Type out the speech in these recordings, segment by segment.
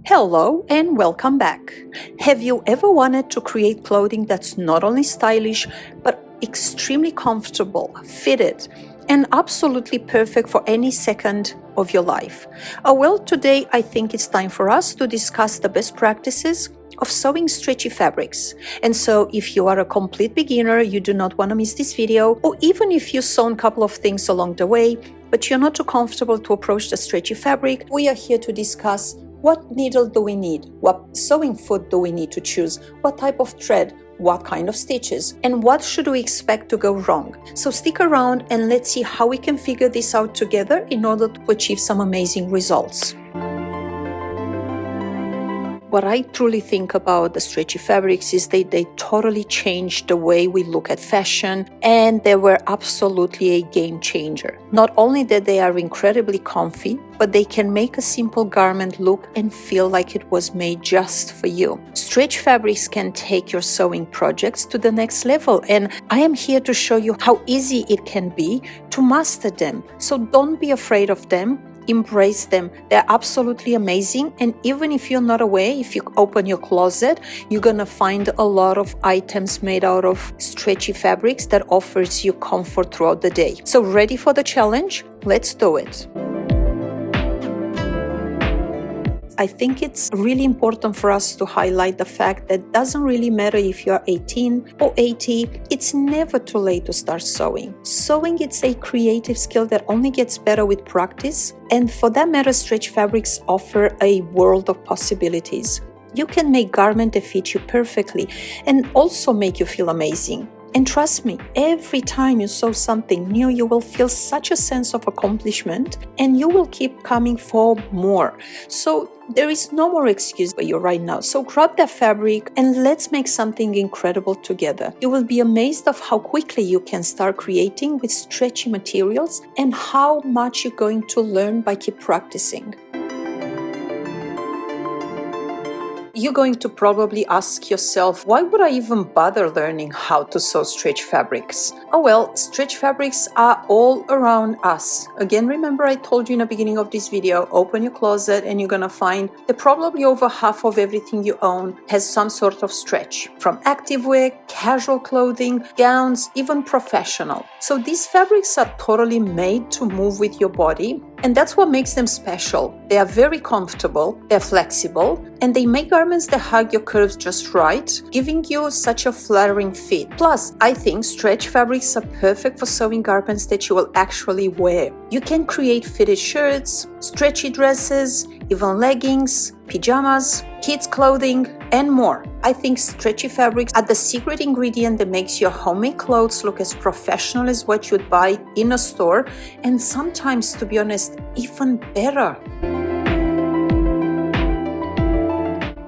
Hello and welcome back. Have you ever wanted to create clothing that's not only stylish, but extremely comfortable, fitted, and absolutely perfect for any second of your life? Well, today I think it's time for us to discuss the best practices of sewing stretchy fabrics. And so if you are a complete beginner, you do not want to miss this video, or even if you've sewn a couple of things along the way, but you're not too comfortable to approach the stretchy fabric, we are here to discuss what needle do we need? What sewing foot do we need to choose? What type of thread? What kind of stitches? And what should we expect to go wrong? So stick around and let's see how we can figure this out together in order to achieve some amazing results. What I truly think about the stretchy fabrics is they totally changed the way we look at fashion, and they were absolutely a game changer. Not only that they are incredibly comfy, but they can make a simple garment look and feel like it was made just for you. Stretch fabrics can take your sewing projects to the next level, and I am here to show you how easy it can be to master them. So don't be afraid of them. Embrace them. They're absolutely amazing, and even if you're not aware, if you open your closet, you're gonna find a lot of items made out of stretchy fabrics that offers you comfort throughout the day. So ready for the challenge? Let's do it. I think it's really important for us to highlight the fact that it doesn't really matter if you're 18 or 80, it's never too late to start sewing. Sewing is a creative skill that only gets better with practice, and for that matter, stretch fabrics offer a world of possibilities. You can make garments that fit you perfectly and also make you feel amazing. And trust me, every time you sew something new, you will feel such a sense of accomplishment and you will keep coming for more. So there is no more excuse for you right now. So grab that fabric and let's make something incredible together. You will be amazed of how quickly you can start creating with stretchy materials and how much you're going to learn by keep practicing. You're going to probably ask yourself, why would I even bother learning how to sew stretch fabrics? Oh well, stretch fabrics are all around us. Again, remember I told you in the beginning of this video, open your closet and you're gonna find that probably over half of everything you own has some sort of stretch. From activewear, casual clothing, gowns, even professional. So these fabrics are totally made to move with your body, and that's what makes them special. They are very comfortable, they're flexible, and they make garments that hug your curves just right, giving you such a flattering fit. Plus, I think stretch fabrics are perfect for sewing garments that you will actually wear. You can create fitted shirts, stretchy dresses, even leggings, pajamas, kids' clothing, and more. I think stretchy fabrics are the secret ingredient that makes your homemade clothes look as professional as what you'd buy in a store, and sometimes, to be honest, even better.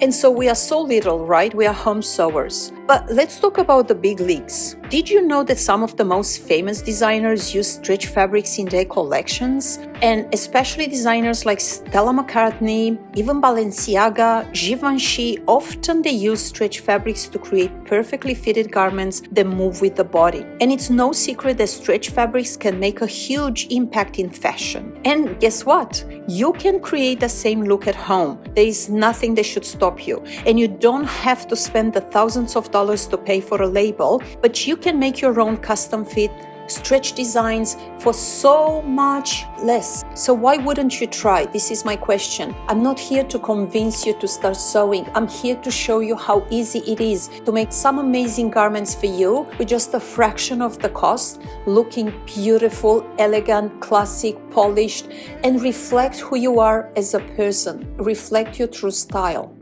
And so we are so little, right? We are home sewers. But let's talk about the big leagues. Did you know that some of the most famous designers use stretch fabrics in their collections? And especially designers like Stella McCartney, even Balenciaga, Givenchy, often they use stretch fabrics to create perfectly fitted garments that move with the body. And it's no secret that stretch fabrics can make a huge impact in fashion. And guess what? You can create the same look at home. There is nothing that should stop you. And you don't have to spend the thousands of dollars to pay for a label, but you can make your own custom fit stretch designs for so much less. So why wouldn't you try? This is my question. I'm not here to convince you to start sewing. I'm here to show you how easy it is to make some amazing garments for you with just a fraction of the cost, looking beautiful, elegant, classic, polished, and reflect who you are as a person. Reflect your true style.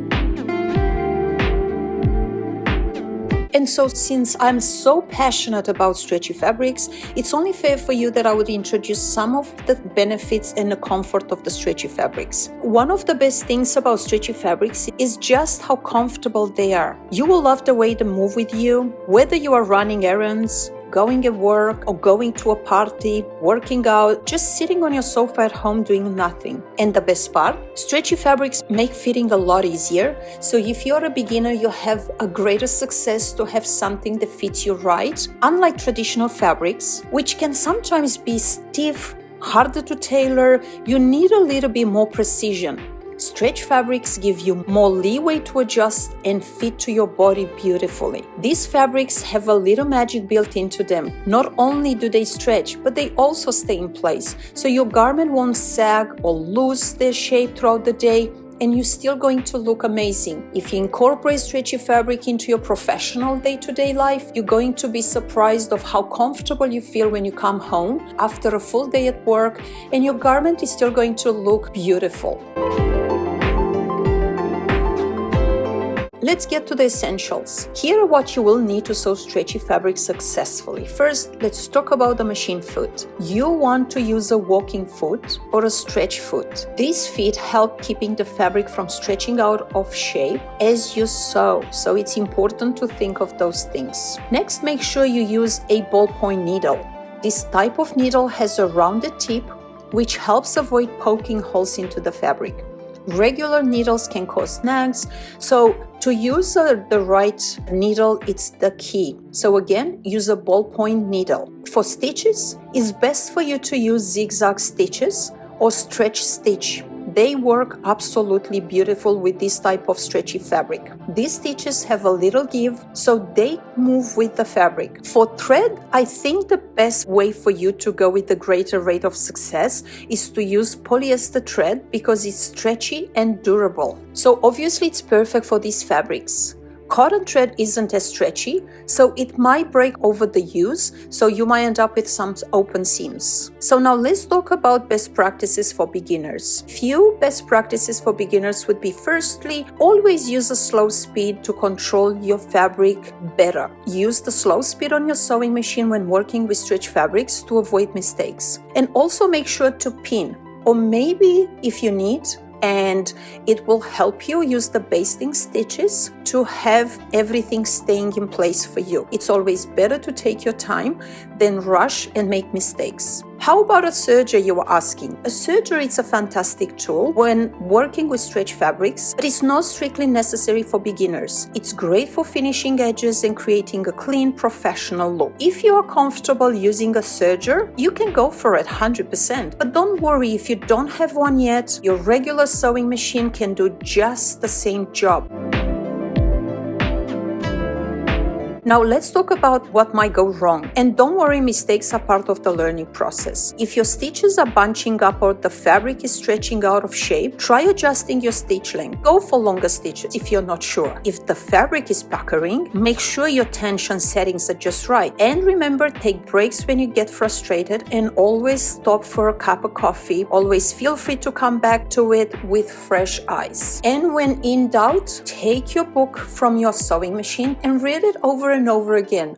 And so since I'm so passionate about stretchy fabrics, it's only fair for you that I would introduce some of the benefits and the comfort of the stretchy fabrics. One of the best things about stretchy fabrics is just how comfortable they are. You will love the way they move with you, whether you are running errands, going at work, or going to a party, working out, just sitting on your sofa at home doing nothing. And the best part, stretchy fabrics make fitting a lot easier. So if you're a beginner, you have a greater success to have something that fits you right. Unlike traditional fabrics, which can sometimes be stiff, harder to tailor, you need a little bit more precision. Stretch fabrics give you more leeway to adjust and fit to your body beautifully. These fabrics have a little magic built into them. Not only do they stretch, but they also stay in place, so your garment won't sag or lose their shape throughout the day, and you're still going to look amazing. If you incorporate stretchy fabric into your professional day-to-day life, you're going to be surprised of how comfortable you feel when you come home after a full day at work, and your garment is still going to look beautiful. Let's get to the essentials. Here are what you will need to sew stretchy fabric successfully. First, let's talk about the machine foot. You want to use a walking foot or a stretch foot. These feet help keeping the fabric from stretching out of shape as you sew, so it's important to think of those things. Next, make sure you use a ballpoint needle. This type of needle has a rounded tip, which helps avoid poking holes into the fabric. Regular needles can cause snags, so to use the right needle, it's the key. So again, use a ballpoint needle. For stitches, it's best for you to use zigzag stitches or stretch stitch. They work absolutely beautiful with this type of stretchy fabric. These stitches have a little give, so they move with the fabric. For thread, I think the best way for you to go with the greater rate of success is to use polyester thread because it's stretchy and durable. So obviously it's perfect for these fabrics. Cotton thread isn't as stretchy, so it might break over the use, so you might end up with some open seams. So now let's talk about best practices for beginners. Few best practices for beginners would be, firstly, always use a slow speed to control your fabric better. Use the slow speed on your sewing machine when working with stretch fabrics to avoid mistakes. And also make sure to pin, or maybe if you need, and it will help you use the basting stitches to have everything staying in place for you. It's always better to take your time than rush and make mistakes. How about a serger, you were asking? A serger is a fantastic tool when working with stretch fabrics, but it's not strictly necessary for beginners. It's great for finishing edges and creating a clean, professional look. If you are comfortable using a serger, you can go for it 100%. But don't worry if you don't have one yet, your regular sewing machine can do just the same job. Now let's talk about what might go wrong. And don't worry, mistakes are part of the learning process. If your stitches are bunching up or the fabric is stretching out of shape, try adjusting your stitch length. Go for longer stitches if you're not sure. If the fabric is puckering, make sure your tension settings are just right. And remember, take breaks when you get frustrated and always stop for a cup of coffee. Always feel free to come back to it with fresh eyes. And when in doubt, take your book from your sewing machine and read it over and over again.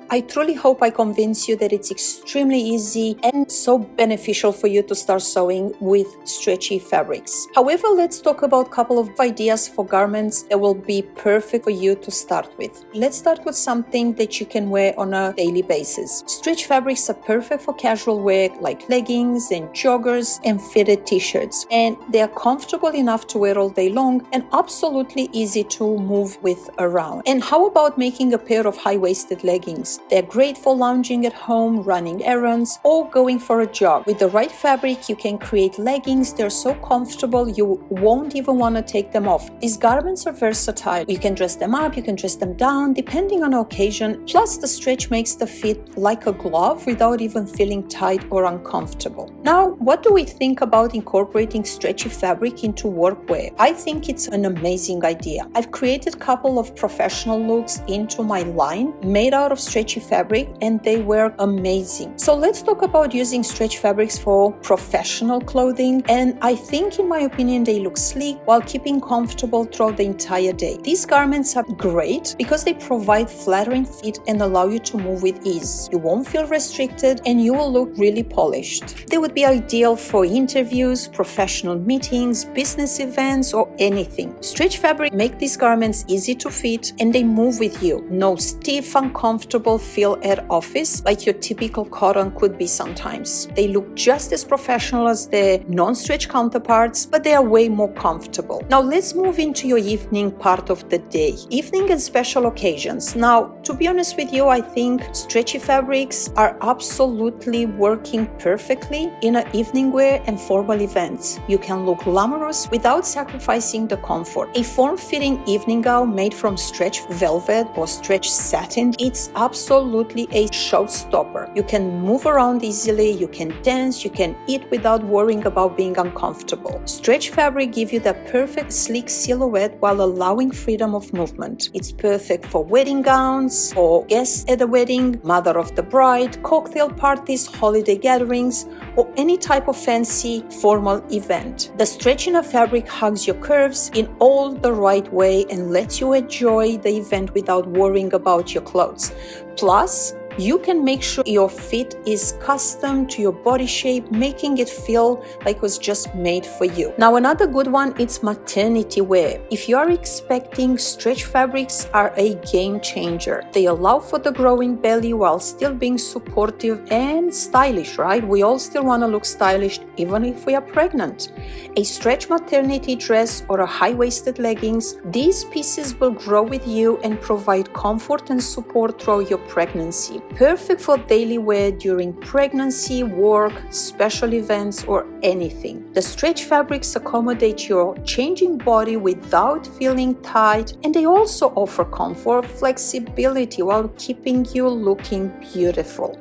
I truly hope I convince you that it's extremely easy and so beneficial for you to start sewing with stretchy fabrics. However, let's talk about a couple of ideas for garments that will be perfect for you to start with. Let's start with something that you can wear on a daily basis. Stretch fabrics are perfect for casual wear like leggings and joggers and fitted t-shirts, and they are comfortable enough to wear all day long and absolutely easy to move with around. And how about making a pair of high-waisted leggings? They're great for lounging at home, running errands, or going for a jog. With the right fabric, you can create leggings. They're so comfortable, you won't even want to take them off. These garments are versatile. You can dress them up, you can dress them down, depending on the occasion. Plus, the stretch makes the fit like a glove without even feeling tight or uncomfortable. Now, what do we think about incorporating stretchy fabric into workwear? I think it's an amazing idea. I've created a couple of professional looks into my line made out of stretchy fabric, and they were amazing. So let's talk about using stretch fabrics for professional clothing, and I think, in my opinion, they look sleek while keeping comfortable throughout the entire day. These garments are great because they provide flattering fit and allow you to move with ease. You won't feel restricted and you will look really polished. They would be ideal for interviews, professional meetings, business events, or anything. Stretch fabric make these garments easy to fit and they move with you. No stiff, uncomfortable professional feel at office, like your typical cotton could be sometimes. They look just as professional as their non-stretch counterparts, but they are way more comfortable. Now let's move into your evening part of the day. Evening and special occasions. Now, to be honest with you, I think stretchy fabrics are absolutely working perfectly in an evening wear and formal events. You can look glamorous without sacrificing the comfort. A form-fitting evening gown made from stretch velvet or stretch satin, it's absolutely a showstopper. You can move around easily, you can dance, you can eat without worrying about being uncomfortable. Stretch fabric gives you that perfect sleek silhouette while allowing freedom of movement. It's perfect for wedding gowns, for guests at a wedding, mother of the bride, cocktail parties, holiday gatherings, or any type of fancy formal event. The stretch in a fabric hugs your curves in all the right way and lets you enjoy the event without worrying about your clothes. Plus, you can make sure your fit is custom to your body shape, making it feel like it was just made for you. Now, another good one is maternity wear. If you are expecting, stretch fabrics are a game changer. They allow for the growing belly while still being supportive and stylish, right? We all still want to look stylish even if we are pregnant. A stretch maternity dress or a high-waisted leggings, these pieces will grow with you and provide comfort and support throughout your pregnancy. Perfect for daily wear during pregnancy, work, special events, or anything. The stretch fabrics accommodate your changing body without feeling tight, and they also offer comfort, flexibility while keeping you looking beautiful.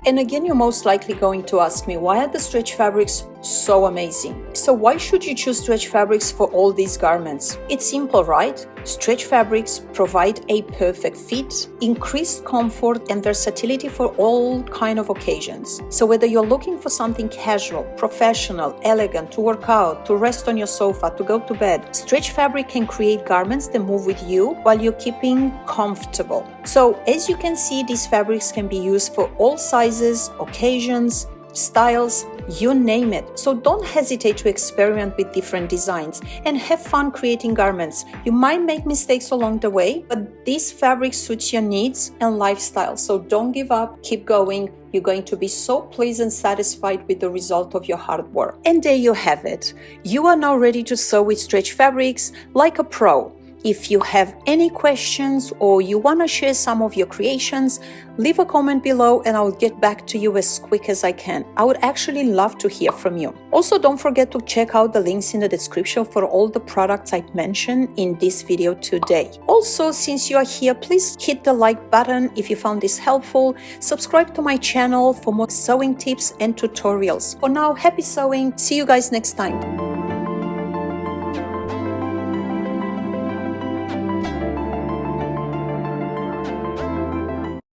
And again, you're most likely going to ask me, why are the stretch fabrics so amazing? So why should you choose stretch fabrics for all these garments? It's simple, right? Stretch fabrics provide a perfect fit, increased comfort and versatility for all kind of occasions. So whether you're looking for something casual, professional, elegant, to work out, to rest on your sofa, to go to bed, stretch fabric can create garments that move with you while you're keeping comfortable. So as you can see, these fabrics can be used for all sizes, occasions, styles, you name it. So don't hesitate to experiment with different designs and have fun creating garments. You might make mistakes along the way, but this fabric suits your needs and lifestyle. So don't give up, keep going. You're going to be so pleased and satisfied with the result of your hard work. And there you have it. You are now ready to sew with stretch fabrics like a pro. If you have any questions or you want to share some of your creations, leave a comment below and I'll get back to you as quick as I can. I would actually love to hear from you. Also, don't forget to check out the links in the description for all the products I mentioned in this video today. Also, since you are here, please hit the like button if you found this helpful. Subscribe to my channel for more sewing tips and tutorials. For now, happy sewing. See you guys next time.